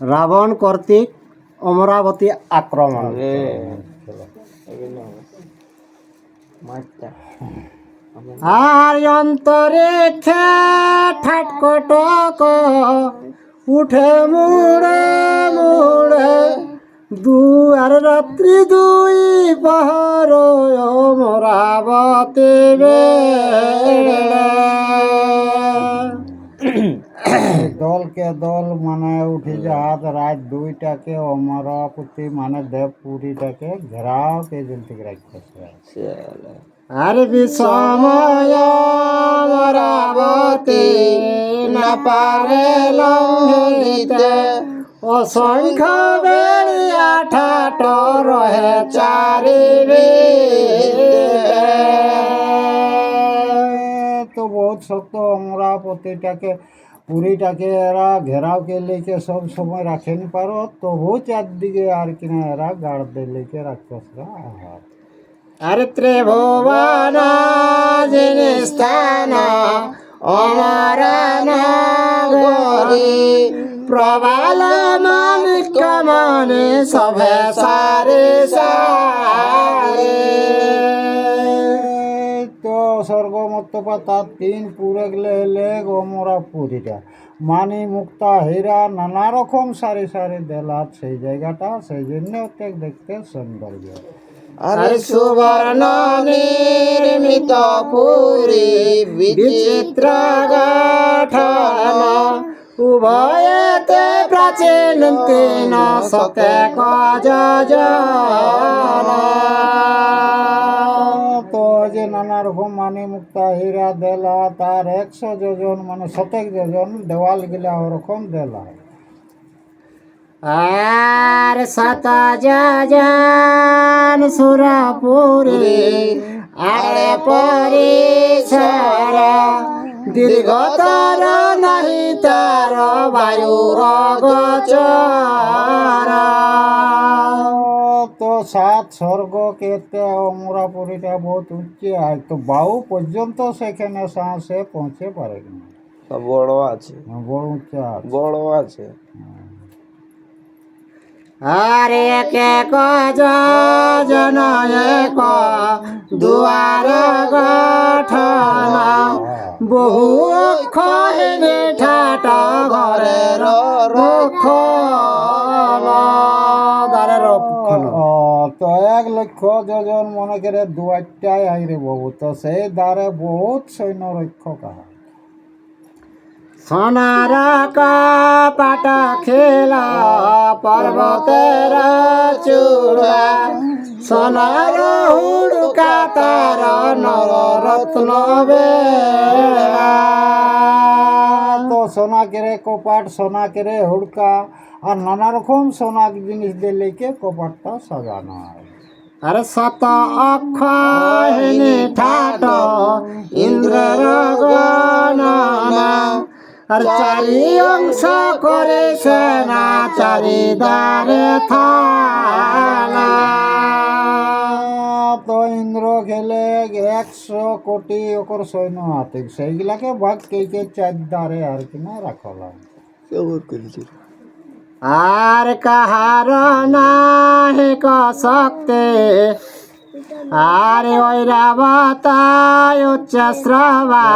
রাবণ কর্তৃক অমরাবতী আক্রমণ। আর অন্তরিক্ষে ঠাটকটক উঠে মুড়ে মুড়ে দুয়ার রাত্রি দুই পহর অমরাবতী বেড়ে। দলকে দল মানে উঠে যাত রাত দুইটাকে অমরাবতী মানে দেবপুরীটাকে ঘেরাও কে জলতে রাখতেছে। আর বিষময় অমরাবতী না পারে লঙ্ঘিতে অসংখ্য বেড়িয়া ঠাট রহে চারিদিকে। তো বহুত শক্ত অমরাবতীটাকে পুরীটাকে এরা ঘেরাও কে লেকে সব সময় রাখেনি পারো, তবু চারদিকে আর কিনা এরা গার্ডদের লেকে রাখতেছে। আর ত্রিভুবন জিনিস্থান অমর নগরী প্রবাল মানিক মনে সভে সারে সারে। তো স্বর্গমত্তপা তার তিন পুরে গেলে এলে অমরাপুরীটা মানি মুক্তা হীরা নানা রকম সারি সারি দেলাত সেই জায়গাটা, সেই জন্য ওকে দেখতে সৌন্দর্য। আর সুবর্ণ নির্মিত পুরী বিচিত্র গঠন উভয়েতে প্রাচীন তিন শতক যোজন। তো যে নানা রকম মানে মুক্তা হীরা দেলা তার 100 যোজন মানে 100 যোজন দেওয়াল গিলা ওরকম দেলা। আর শত যোজন সুরপুরী আড়ে পরিসর দীর্ঘতর নাহি তার বায়ুর গোচর। তো 7 স্বর্গ কেতে অমরাপুরীটা বহুত উচ্চে আর তো বাউ পর্যন্ত সেখানে সাহসে পৌঁছে পারে না। বড় আছে, বড় উচ্চা আছে। বড় আছে। আর এক এক যোজন এক দুয়ার গঠন বহু অক্ষরে ঠাট ঘরের রক্ষণ। তো 1 লক্ষ যোজন মনে করে দুয়ারটাই আইরে বাবু, তো সেই দ্বারে বহুত সৈন্য রক্ষক আছে। সোনার কপাট খেলা পর্বতের চূড়া সোনার হুড়কা তার নররত্ন বেড়া। তো সোনা কেরে কপাট, সোনা কেরে হুড়কা আর নানা রকম সোনা জিনিস দিয়ে লেকে কপাটটা সাজানো হয়। আর শত অক্ষহিনী ঠাট ইন্দ্রের গণনা আর চারি অংশ করে সেনা চারিদারে থানা। তো ইন্দ্র খেলে 100 কোটি ওকর সৈন্য হাতে, সেইগুলাকে ভাগ কে 4 দ্বারে আর কিনা রাখলাম। আর কাহার নাহি শক্তি আর ঐরাবতায় উচ্চ শ্রবা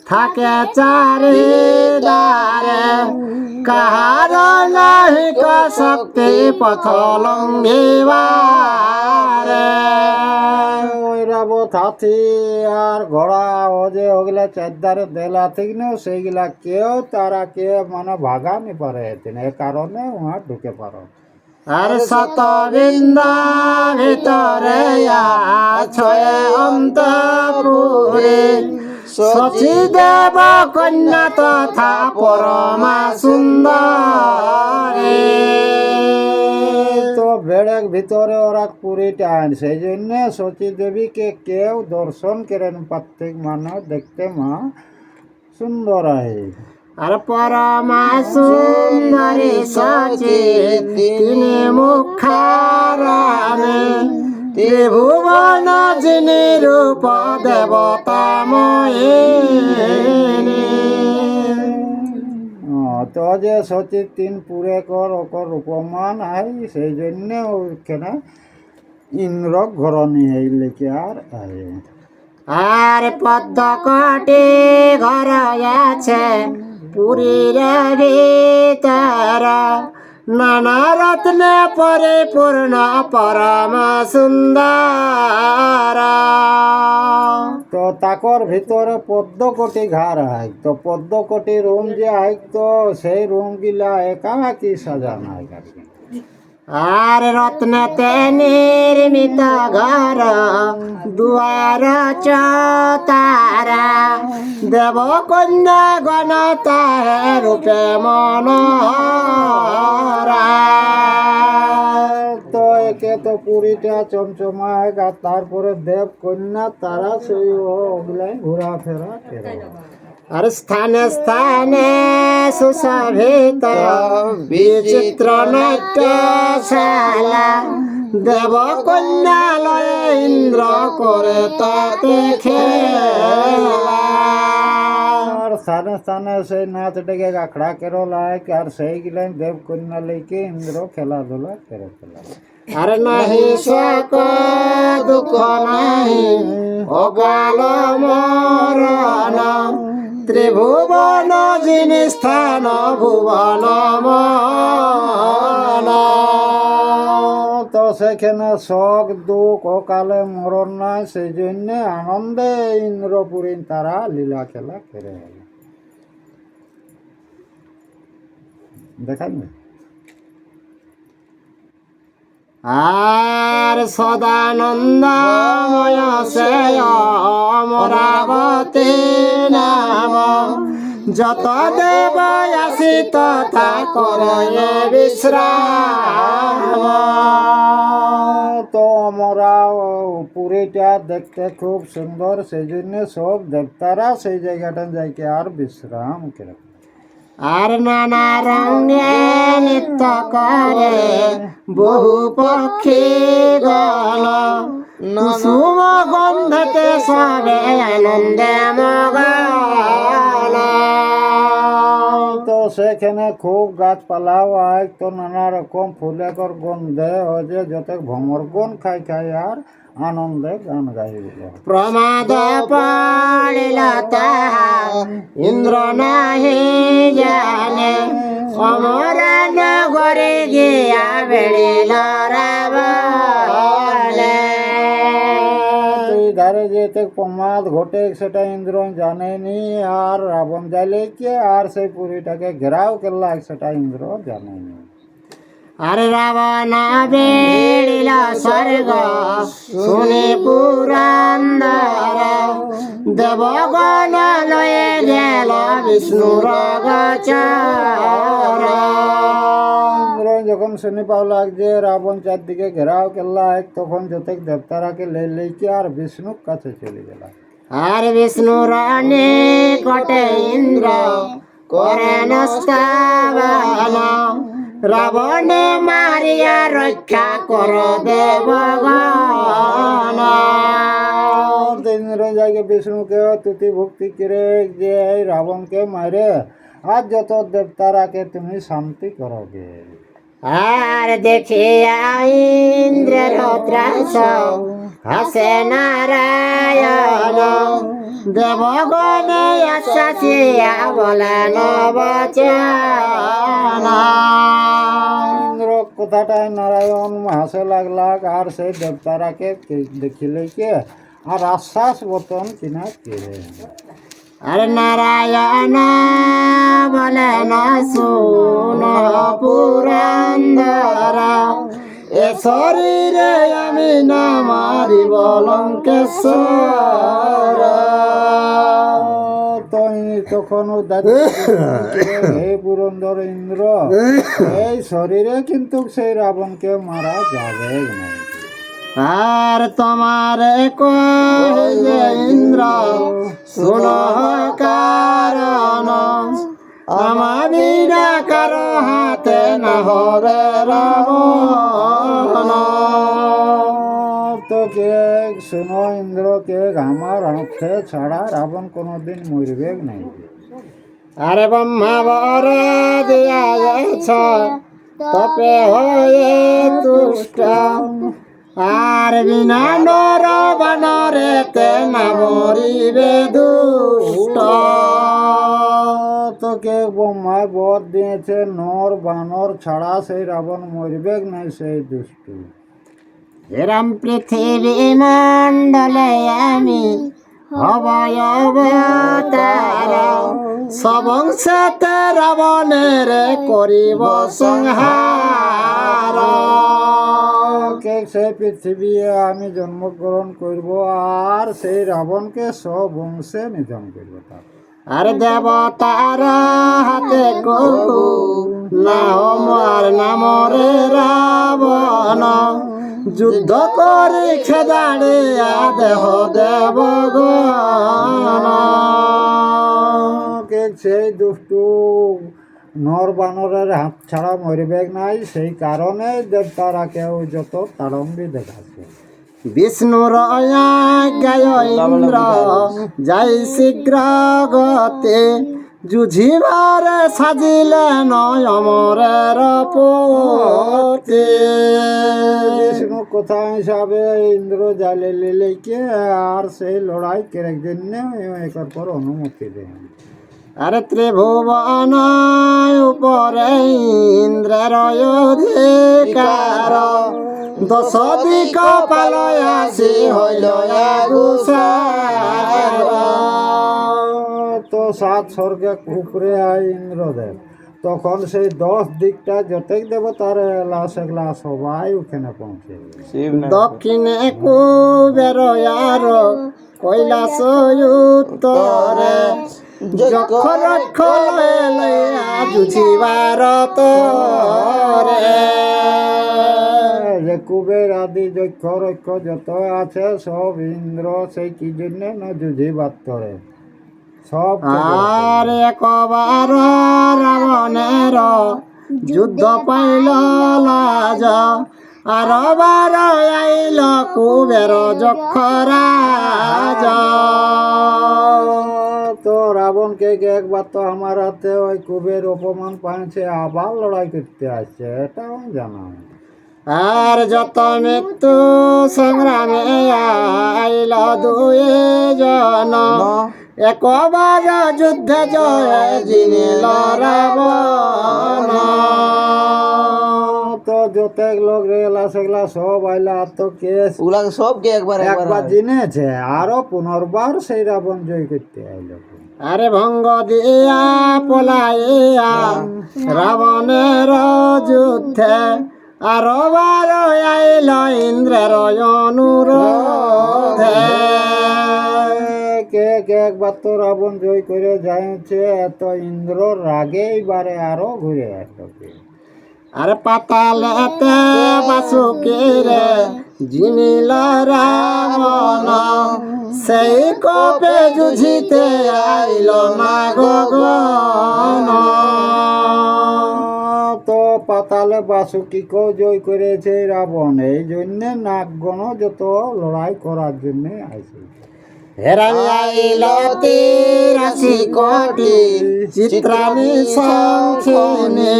থাকে চারিদারে কাহার নাহি শক্তি পথ লঙ্ঘিবারে। ঐরাবত হাতি আর ঘোড়া ও যে ওগুলা 4 দ্বারে দেলা ঠিক না, সেইগুলা কেউ তারা কে মানে ভাগা নি পারে, এ কারণে ওয়া ঢুকে পারো। আর শত বৃন্দা ভিতরে ছয় অন্তপুরে সচি দেব কন্যা তথা পরমা সুন্দরী। তো বেড়ের ভিতরে ওরা পুরীটা আইন, সেই জন্য সচী দেবীকে কেউ দর্শন করেন প্রত্যেক মানে দেখতে মা সুন্দর আহে। আর পরমা সুন্দরী সচি তিনি মুখারামে ত্রিভুবন যিনি রূপ দেবতা মহিনী। তো যে সচিত তিন পুরে কর অকর রূপমান আই সেই জন্য ওখানে ইন্দ্র ঘরণী হই লেকে আর আয় আর পদ্ম কটি ঘর আছে পুরীর ভিতর নানা রত্নে পরিপূর্ণ পরম সুন্দর। তো তাকর ভিতরে পদ্মকোটি ঘর হয় তো পদ্মকোটি রুম যে হয় তো সেই রুম গিলা একাকি সাজানো হয় আর কি। আর রত্নতে নির্মিত ঘর দুয়ার চতারা দেব কন্যা গণ তাহে রূপে মনোহরা। তো একে তো পুরীটা চমচমায় আর তারপরে দেব কন্যা তারা সেই ওগুলাই ঘোরাফেরা করে। আর স্থানে স্থানে সুশোভিত বিচিত্র নাট্যশালা দেব কন্যা লয়ে ইন্দ্র করে তাতে খেলা। আর স্থানে স্থানে সেই নাচ ডেকে আখড়া কেরো লায়ক আর সেই গিলাই দেব কন্যা লেকে ইন্দ্র খেলাধুলা করে ফেলা। আর নাহি শোক দুঃখ নাহি অকাল মরণ ত্রিভুবন যিনি স্থান ভুবন মন। তো সেখানে শোক দুঃখ অকালে মরণ নাই সেই জন্য আনন্দে ইন্দ্রপুরী তারা লীলা খেলা করে দেখান না। আর সদানন্দময় সে অমরাবতী নাম যত দেব আসি তথা করয়ে বিশ্রাম। তো আমরা পুরীটা দেখতে খুব সুন্দর সেই জন্য সব দেবতারা সেই জায়গাটা যাইকে আর বিশ্রাম করে। আর নানা রঙে নৃত্য করে বহু পক্ষী গল কুসুম গন্ধতে সবে আনন্দে মগন। তো সেখানে খুব গাছপালাও আয় তো নানা রকম ফুলেকর গন্ধে হয় যে যত ভ্রমর গন খাই খাই আর আনন্দে গান গাইল। প্রমাদ পড়িল তাহা ইন্দ্র নাহি জানে অমর নগরে গিয়া বেড়িল রাবণে। এই ধারে যেতে প্রমাদ ঘটে সেটা ইন্দ্র জানেনি আর রাবণ যাইলে কে আর সেই পুরীটাকে ঘেরাও করলা সেটা ইন্দ্র জানেনি। আর রাবণ বেড়িল স্বর্গ শুনি পুরন্দর দেবগণ লয়ে গেল বিষ্ণুর গোচর। ইন্দ্র যখন শুনি পাওলাক যে রাবণ চারদিকে ঘেরাও করলা তখন যতেক দেবতারাকে লেইকে আর বিষ্ণুর কাছে চলে গেল। আর বিষ্ণুর নিকটে ইন্দ্র করেন স্থাপন রাবণে মারিয়া রক্ষা কর দেবগণ। ইন্দ্র যাকে বিষ্ণুকে তুতি ভক্তি করে যে এই রাবণকে মারে আর যত দেবতারাকে তুমি শান্তি করবে। আর দেখিয়া ইন্দ্রের ত্রাস হাসে নারায়ণ দেবগণে আশ্বাসিয়া বলেন বচন। ইন্দ্র কথাটায় নারায়ণ হাসে লাগলাক আর সেই দেবতারাকে দেখিলে কে আর আশ্বাস বতন কিনা কে। আর নারায়ণ বলেন শুন পুরন্দর এ শরীরে আমি না মারিব লঙ্কেশ্বর। তখন হে পুরন্দর ইন্দ্র এই শরীরে কিন্তু সেই রাবণকে মারা যাবে না। আর তোমার কহে ইন্দ্র শুন কারণ আমার বিনা কারো হাতে না হবে রাবণ। তো কে শুনো ইন্দ্র কে আমার হাতে ছাড়া রাবণ কোনোদিন মরবে নাই। আরে ব্রহ্মা বরে দিয়াছ তপে হয়ে তুষ্ট আর বিনা নর বানরে তে না মরিবে দুষ্ট। তোকে ব্রহ্মায় বর দিয়েছে নর বানর ছাড়া সেই রাবণ মরবে নাই সেই দুষ্টু। এরম পৃথিবী মণ্ডলে আমি হবয় অবতার সবংশতে রাবণের করিব সংহার। কে সেই পৃথিবী আমি জন্মগ্রহণ করব আর সেই রাবণকে সব বংশে নিধন করব। আর দেবতার হাতে গরু না আমার নামরে রাবণ যুদ্ধ করে খেদাড়িয়া দেহ দেবগণ। কে সেই দুষ্টু নর বানরের হাত ছাড়া মরবে নাই সেই কারণে দেবতারা কেউ যত তাড়ম্বি দেখাচ্ছে। বিষ্ণুর গায় ইন্দ্র যাই শীঘ্র গতে যুঝিবার সাজিলে নয় অমরের পতি। বিষ্ণু কথা হিসাবে ইন্দ্র জালে লেলেকে আর সেই লড়াই কেরেক জন্য একের পর অনুমতি দেয়। আরে ত্রিভুবন উপরে ইন্দ্রের অধিকার দশ দিক পালয় আসি হইল তো সাত স্বর্গে উপরে আয় ইন্দ্রদেব, তখন সেই 10 দিকটা যতেক দেবতার এলা সেগুলা সবাই ওখানে পৌঁছে। শিব না দক্ষিণে কুবের আর কৈলাস উত্তরে যক্ষ রক্ষ লইয়া যুঝিবার তরে। যে কুবের আদি যক্ষ রক্ষ যত আছে সব ইন্দ্র সেই কি জন্য না যুঝিবার তরে সব। আর একবার রাবণের যুদ্ধ পাইল লাজ আর বার আইল কুবের যক্ষ রাজ। তো রাবণকে একবার তো আমার হাতে ওই কুবের অপমান পাইছে আবার লড়াই করতে আসছে, এটাও জানা। আর যত মৃত্যু সংগ্রামে আইল দুই জন একবার যুদ্ধে জয় জিনিল রাবণ। তো যতেক লোক রেলা সেগুলা সব আইলা তো কেস ওগুলাকে সবকে একবার একবার জিনেছে আরো পুনর্বার সেই রাবণ জয় করতে আইল। আরে ভঙ্গ দিয়া পলাইয়া রাবণের যুদ্ধে আর বার আইল ইন্দ্রের অনুরোধে। কে কে একবার তো রাবণ জয় করে যাইছে এত ইন্দ্র রাগে এইবারে আরো ঘুরে আসলো। আর পাতালেতে বাসুকিরে জিনিল রাবণ সেই কবে যুঝিতে আইল না গগন। তো পাতালে বাসুকিকেও জয় করেছে রাবণ, এই জন্য নাগগণ যত লড়াই করার জন্য আইছে। হেরাইল 83 কোটি চিত্রানি সংখিনী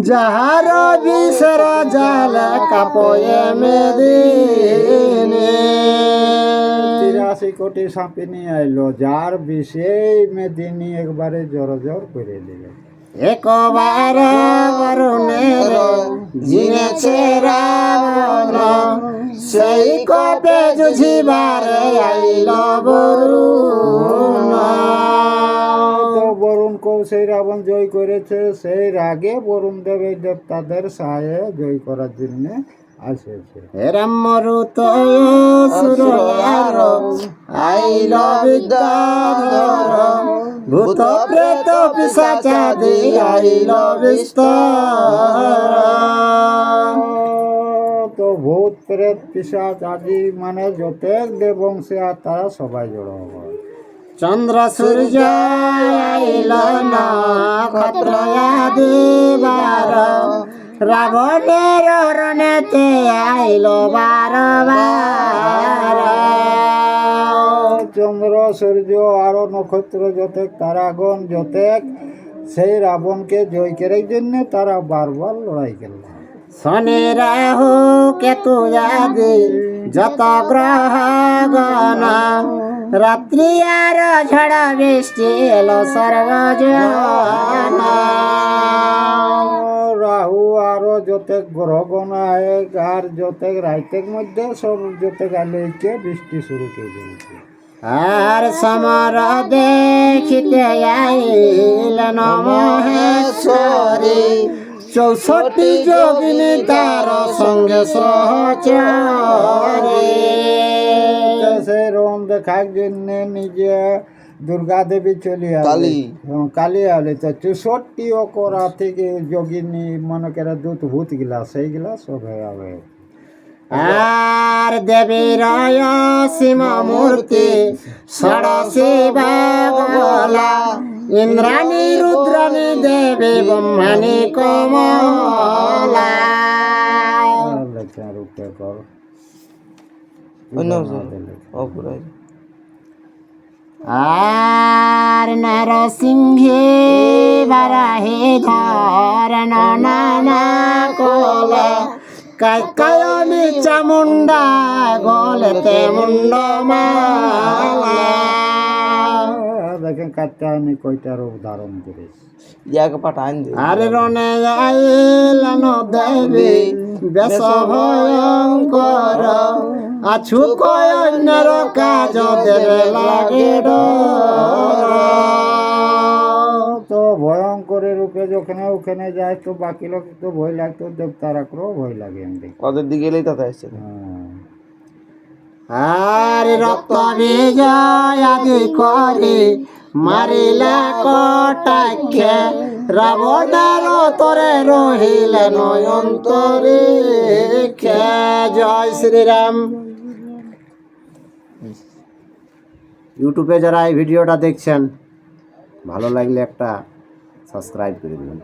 যাহার বিশ্বর জাল কাপয়ে মেদিনী। 83 কোটি সাপিনী আইলো যার বিষেই মেদিনী একবারে জর জর করে দিলে। একবার বরুণের জিনেছে রাবণ সেই কবে যুঝিবারে আইল বরুণ। তো বরুণ কেও সেই রাবণ জয় করেছে, সেই রাগে বরুণ দেবের দেবতাদের সায়ে জয় করার জন্য আসেছে। এরম মরুত সুরয়ার আইল বিদ্যাধর ভূত প্রেত পিশাচাদি আইল বিস্তার। তো ভূত প্রেত পিশাচ আদি মানে যতেক দেববংশী আর তারা সবাই জড়ো হয়। চন্দ্র সূর্য আইল নক্ষত্র আদি বার রাবণের রণেতে আইল 12 বার। চন্দ্র সূর্য আরো নক্ষত্র যতেক তারাগণ যতেক সেই রাবণকে জয় করার জন্য তারা বারবার লড়াই করল। শনি রাহু কেতু আদি যত গ্রহ গণ রাত্রি আর ঝড় বৃষ্টি এলো সর্বজন। রাহু আরো যতেক গ্রহগণ আয়েক আর যতেক রাইতেক মধ্যে সব যতেক আলোকে বৃষ্টি শুরু করে দিয়েছে। আর সমর দেখিতে আইলেন মহেশ্বরী 64 যোগিনী তার সঙ্গে সহচরী। সে রোম দেখার জন্য নিজে দুর্গা দেবী চলে কালী। কালী আলে তো 64 করা থেকে যোগিনী মনে করে দূত ভূত গিলা সেইগুলা সব হয়ে যাবে। আর দেবীর অসীম মূর্তি ষোড়শী বাগলা ইন্দ্রাণী রুদ্রাণী দেবী ব্রহ্মাণী কমলা। রূপে কর অপুরাই আর নরসিংহে বারাহে ধর নানা কলা কায়নি চামুন্ডা গলেতে মুন্ড মালা। দেখেন কাটতে আমি কয়টা রূপ ধারণ করেছি। ইয়াকে পাঠান দে আরে রনে আইলেন দেবী বেশ ভয়ঙ্কর আছু কয় অন্যের কাজ দেবে লাগে ডর। তো ভয়ঙ্করের রূপে যখন ওখানে যায় তো বাকি লোক তো ভয় লাগতো, দেবতারাকেও ভয় লাগে আমি দেখি। ওদের দিকে এলেই তাতে আসছে আর রক্ত বিজয় আদি করে মারিলা কটাক্ষে রাবণের তরে রহিলেন অন্তরিক্ষে। জয় শ্রীরাম। ইউটিউবে যারা এই ভিডিওটা দেখছেন ভালো লাগলে একটা সাবস্ক্রাইব করে দিবেন।